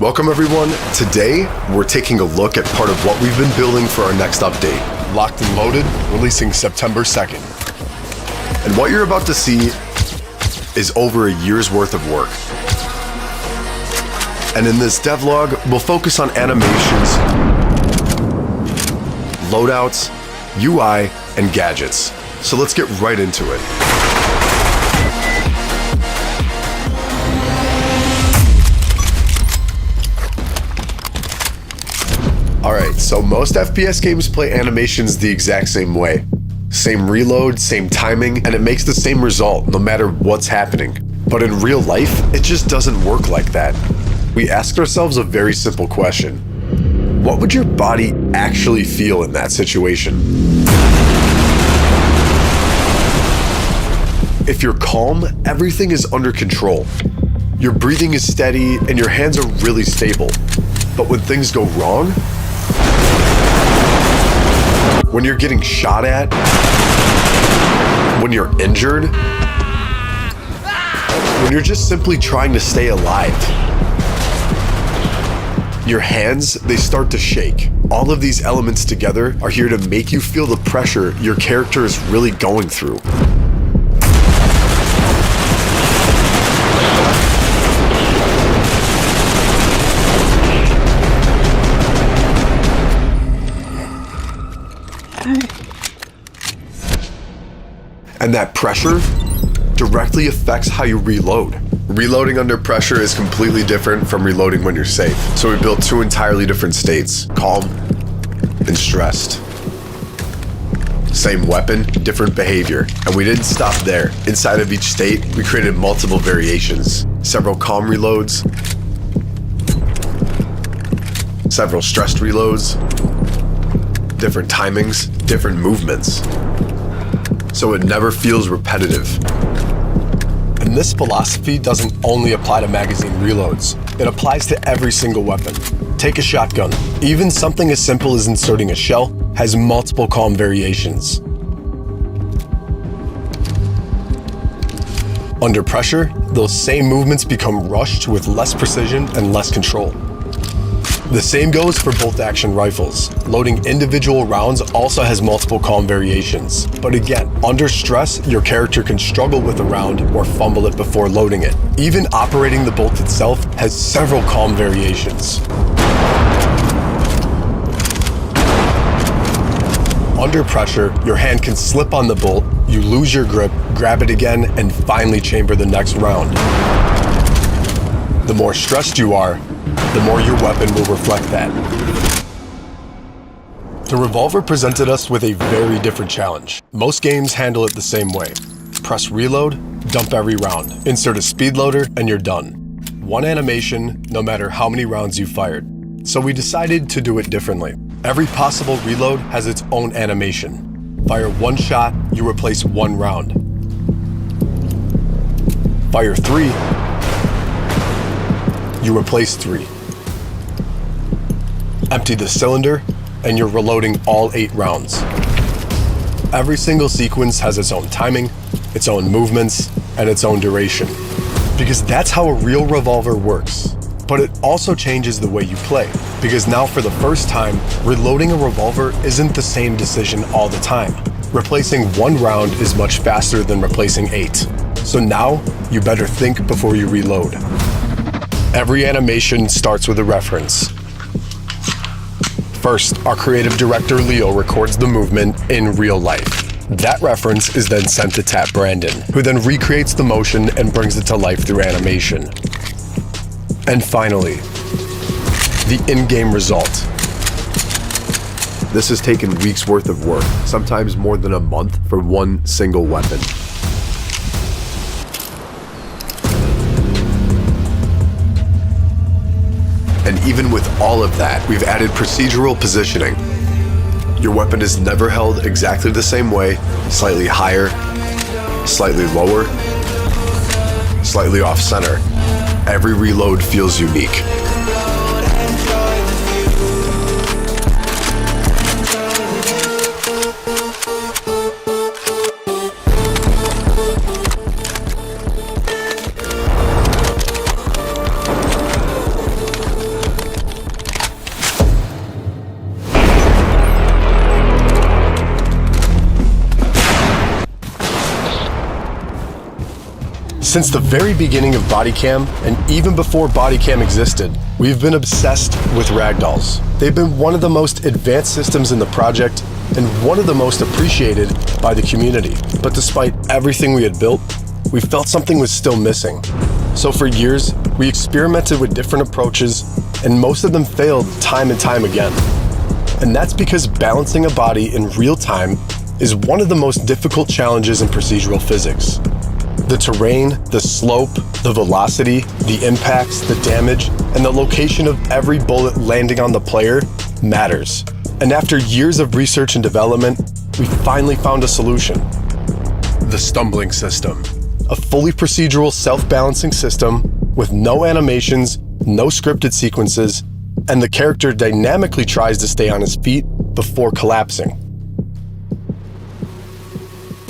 Welcome everyone. Today, we're taking a look at part of what we've been building for our next update. Locked and Loaded, releasing September 2nd. And what you're about to see is over a year's worth of work. And in this devlog, we'll focus on animations, loadouts, UI, and gadgets. So let's get right into it. Alright, so most FPS games play animations the exact same way. Same reload, same timing, and it makes the same result no matter what's happening. But in real life, it just doesn't work like that. We asked ourselves a very simple question. What would your body actually feel in that situation? If you're calm, everything is under control. Your breathing is steady and your hands are really stable. But when things go wrong, when you're getting shot at, when you're injured, when you're just simply trying to stay alive, your hands, they start to shake. All of these elements together are here to make you feel the pressure your character is really going through. And that pressure directly affects how you reload. Reloading under pressure is completely different from reloading when you're safe. So we built two entirely different states, calm and stressed. Same weapon, different behavior. And we didn't stop there. Inside of each state, we created multiple variations. Several calm reloads, several stressed reloads, different timings, different movements. So it never feels repetitive. And this philosophy doesn't only apply to magazine reloads. It applies to every single weapon. Take a shotgun. Even something as simple as inserting a shell has multiple calm variations. Under pressure, those same movements become rushed with less precision and less control. The same goes for bolt-action rifles. Loading individual rounds also has multiple calm variations. But again, under stress, your character can struggle with a round or fumble it before loading it. Even operating the bolt itself has several calm variations. Under pressure, your hand can slip on the bolt, you lose your grip, grab it again, and finally chamber the next round. The more stressed you are, the more your weapon will reflect that. The revolver presented us with a very different challenge. Most games handle it the same way. Press reload, dump every round. Insert a speed loader, and you're done. One animation, no matter how many rounds you fired. So we decided to do it differently. Every possible reload has its own animation. Fire one shot, you replace one round. Fire three, you replace three. Empty the cylinder, and you're reloading all 8 rounds. Every single sequence has its own timing, its own movements, and its own duration. Because that's how a real revolver works. But it also changes the way you play. Because now for the first time, reloading a revolver isn't the same decision all the time. Replacing one round is much faster than replacing 8. So now, you better think before you reload. Every animation starts with a reference. First, our creative director Leo records the movement in real life. That reference is then sent to Tap Brandon, who then recreates the motion and brings it to life through animation. And finally, the in-game result. This has taken weeks worth of work, sometimes more than a month for one single weapon. And even with all of that, we've added procedural positioning. Your weapon is never held exactly the same way, slightly higher, slightly lower, slightly off center. Every reload feels unique. Since the very beginning of Bodycam, and even before Bodycam existed, we've been obsessed with ragdolls. They've been one of the most advanced systems in the project and one of the most appreciated by the community. But despite everything we had built, we felt something was still missing. So for years, we experimented with different approaches, and most of them failed time and time again. And that's because balancing a body in real time is one of the most difficult challenges in procedural physics. The terrain, the slope, the velocity, the impacts, the damage, and the location of every bullet landing on the player matters. And after years of research and development, we finally found a solution. The stumbling system. A fully procedural self-balancing system with no animations, no scripted sequences, and the character dynamically tries to stay on his feet before collapsing.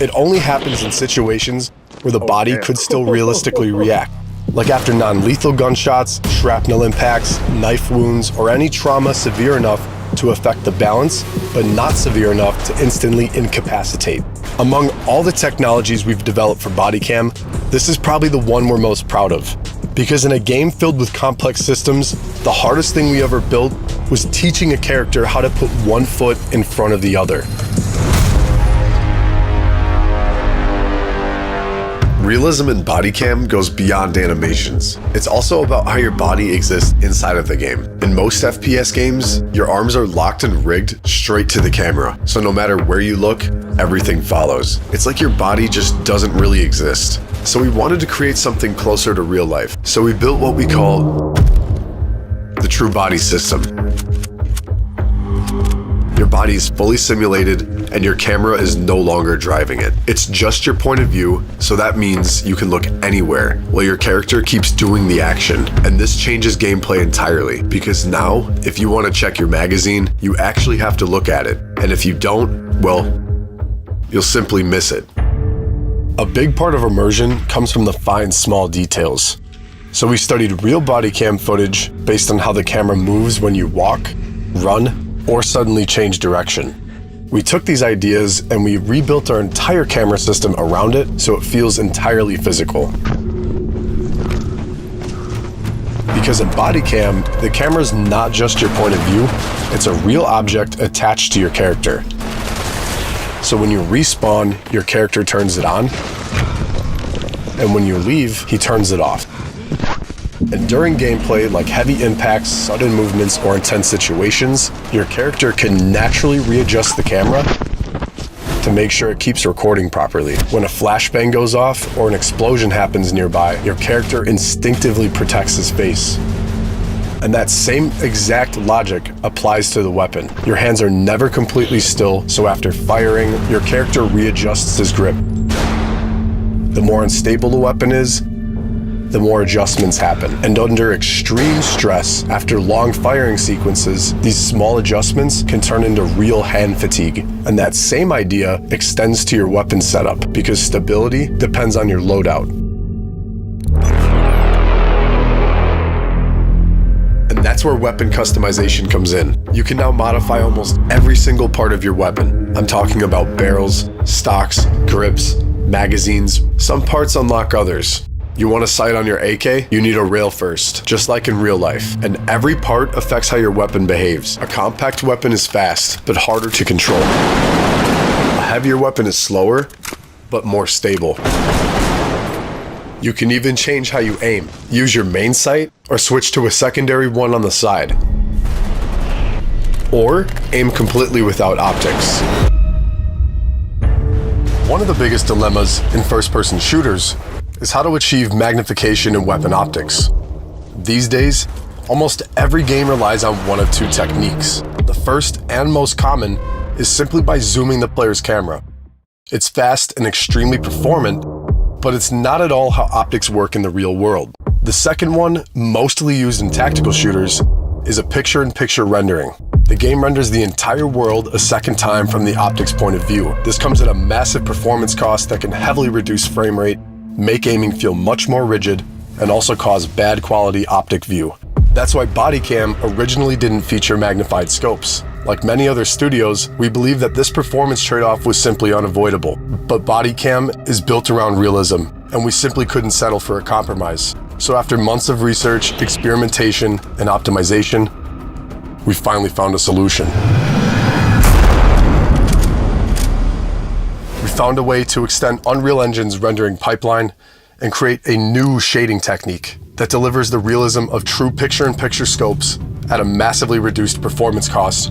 It only happens in situations where the body could still realistically react, like after non-lethal gunshots, shrapnel impacts, knife wounds, or any trauma severe enough to affect the balance, but not severe enough to instantly incapacitate. Among all the technologies we've developed for Bodycam, this is probably the one we're most proud of. Because in a game filled with complex systems, the hardest thing we ever built was teaching a character how to put one foot in front of the other. Realism in Bodycam goes beyond animations. It's also about how your body exists inside of the game. In most FPS games, your arms are locked and rigged straight to the camera, so no matter where you look, everything follows. It's like your body just doesn't really exist. So we wanted to create something closer to real life. So we built what we call the true body system. Your body is fully simulated and your camera is no longer driving it. It's just your point of view, so that means you can look anywhere while your character keeps doing the action. And this changes gameplay entirely, because now, if you want to check your magazine, you actually have to look at it. And if you don't, well, you'll simply miss it. A big part of immersion comes from the fine, small details. So we studied real Bodycam footage based on how the camera moves when you walk, run, or suddenly change direction. We took these ideas and we rebuilt our entire camera system around it so it feels entirely physical. Because in Bodycam, the camera's not just your point of view, it's a real object attached to your character. So when you respawn, your character turns it on, and when you leave, he turns it off. And during gameplay, like heavy impacts, sudden movements, or intense situations, your character can naturally readjust the camera to make sure it keeps recording properly. When a flashbang goes off or an explosion happens nearby, your character instinctively protects his face. And that same exact logic applies to the weapon. Your hands are never completely still, so after firing, your character readjusts his grip. The more unstable the weapon is, the more adjustments happen. And under extreme stress, after long firing sequences, these small adjustments can turn into real hand fatigue. And that same idea extends to your weapon setup, because stability depends on your loadout. And that's where weapon customization comes in. You can now modify almost every single part of your weapon. I'm talking about barrels, stocks, grips, magazines. Some parts unlock others. You want a sight on your AK? You need a rail first, just like in real life. And every part affects how your weapon behaves. A compact weapon is fast, but harder to control. A heavier weapon is slower, but more stable. You can even change how you aim. Use your main sight, or switch to a secondary one on the side. Or aim completely without optics. One of the biggest dilemmas in first-person shooters is how to achieve magnification in weapon optics. These days, almost every game relies on one of two techniques. The first and most common is simply by zooming the player's camera. It's fast and extremely performant, but it's not at all how optics work in the real world. The second one, mostly used in tactical shooters, is a picture-in-picture rendering. The game renders the entire world a second time from the optics point of view. This comes at a massive performance cost that can heavily reduce frame rate, make aiming feel much more rigid, and also cause bad quality optic view. That's why Bodycam originally didn't feature magnified scopes. Like many other studios, we believe that this performance trade-off was simply unavoidable. But Bodycam is built around realism, and we simply couldn't settle for a compromise. So after months of research, experimentation, and optimization, we finally found a solution. We found a way to extend Unreal Engine's rendering pipeline and create a new shading technique that delivers the realism of true picture-in-picture scopes at a massively reduced performance cost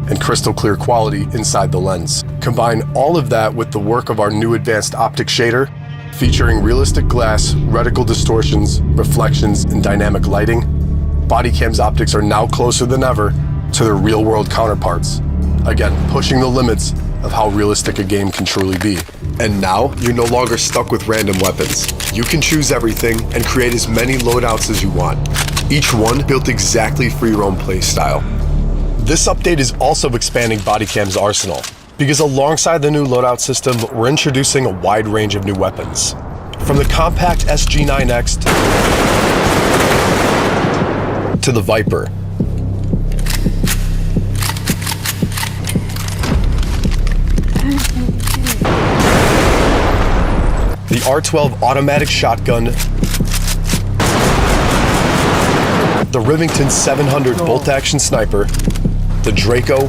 and crystal clear quality inside the lens. Combine all of that with the work of our new advanced optic shader, featuring realistic glass, reticle distortions, reflections, and dynamic lighting. Bodycam's optics are now closer than ever to their real-world counterparts, again pushing the limits of how realistic a game can truly be. And now, you're no longer stuck with random weapons. You can choose everything and create as many loadouts as you want, each one built exactly for your own play style. This update is also expanding Bodycam's arsenal, because alongside the new loadout system, we're introducing a wide range of new weapons. From the compact SG9X to the Viper. The R12 automatic shotgun, the Rivington 700 bolt-action sniper, the Draco,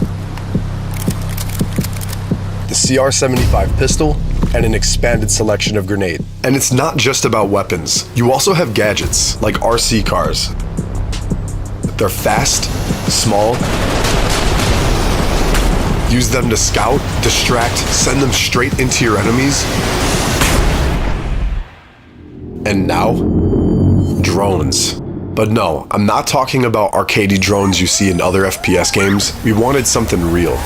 the CR75 pistol, and an expanded selection of grenade. And it's not just about weapons. You also have gadgets, like RC cars. They're fast, small. Use them to scout, distract, send them straight into your enemies. And now, drones. But no, I'm not talking about arcadey drones you see in other FPS games. We wanted something real.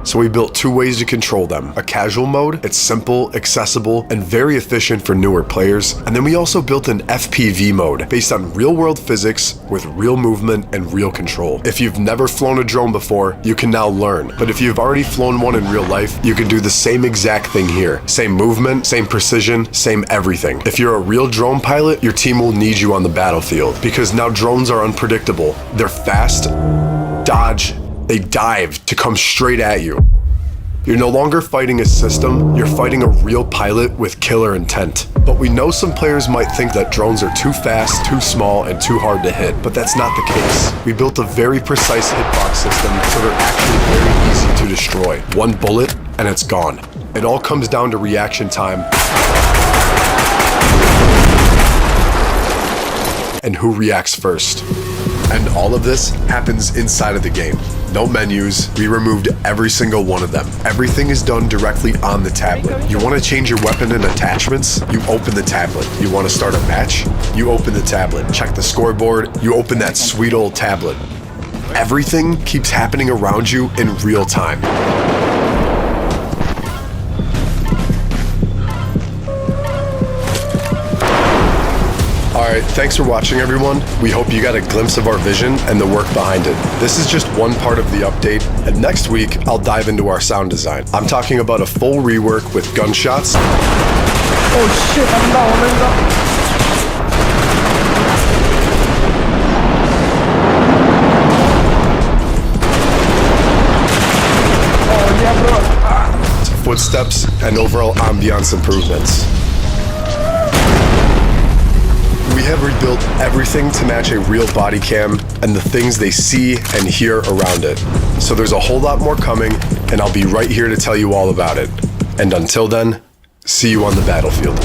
So we built two ways to control them. A casual mode, it's simple, accessible, and very efficient for newer players. And then we also built an FPV mode based on real-world physics with real movement and real control. If you've never flown a drone before, you can now learn. But if you've already flown one in real life, you can do the same exact thing here. Same movement, same precision, same everything. If you're a real drone pilot, your team will need you on the battlefield, because now drones are unpredictable. They're fast, dodge, they dive to come straight at you. You're no longer fighting a system, you're fighting a real pilot with killer intent. But we know some players might think that drones are too fast, too small, and too hard to hit, but that's not the case. We built a very precise hitbox system, so they're actually very easy to destroy. One bullet, and it's gone. It all comes down to reaction time and who reacts first. And all of this happens inside of the game. No menus, we removed every single one of them. Everything is done directly on the tablet. You want to change your weapon and attachments? You open the tablet. You want to start a match? You open the tablet. Check the scoreboard? You open that sweet old tablet. Everything keeps happening around you in real time. Alright, thanks for watching everyone. We hope you got a glimpse of our vision and the work behind it. This is just one part of the update, and next week I'll dive into our sound design. I'm talking about a full rework with gunshots. Oh shit, I'm down. Oh yeah, bro. Footsteps, and overall ambiance improvements. We have rebuilt everything to match a real body cam and the things they see and hear around it. So there's a whole lot more coming, and I'll be right here to tell you all about it. And until then, see you on the battlefield.